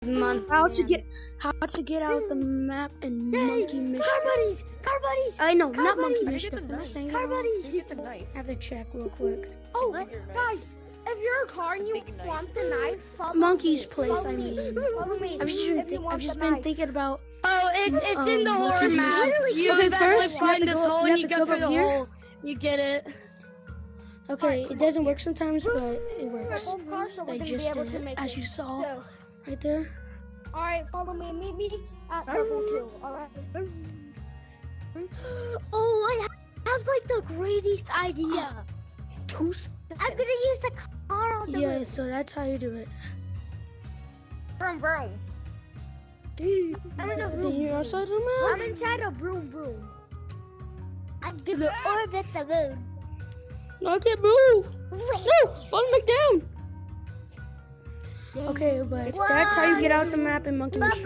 month. How to get out the map in Monkey Mischief. Car buddies! I know, not buddies. Monkey Mischief. Am I saying Car that wrong? buddies! I have to check real quick. Oh, guys, if you're a car and you want the knife, follow Monkey's me. place, Follow I me. mean. Follow me. I've just been thinking about. Oh, it's in the horror map. You Okay, eventually first, find this hole and you go through the here. hole. You get it. Okay, it doesn't work sometimes, but it works. Both cars, so we're I gonna just be able did to it, make as it. you saw So, right there. all right, follow me. Meet me at level 2. All right. Oh, I have like the greatest idea. I'm gonna use the car on the Yeah, roof. so that's how you do it. Vroom vroom. I'm in a Then vroom. you're outside the I'm map. inside a vroom vroom. I'm gonna orbit the moon. No, I can't move. Wait. No, fall back down. Okay, but that's how you get out the map in Monkey Mischief.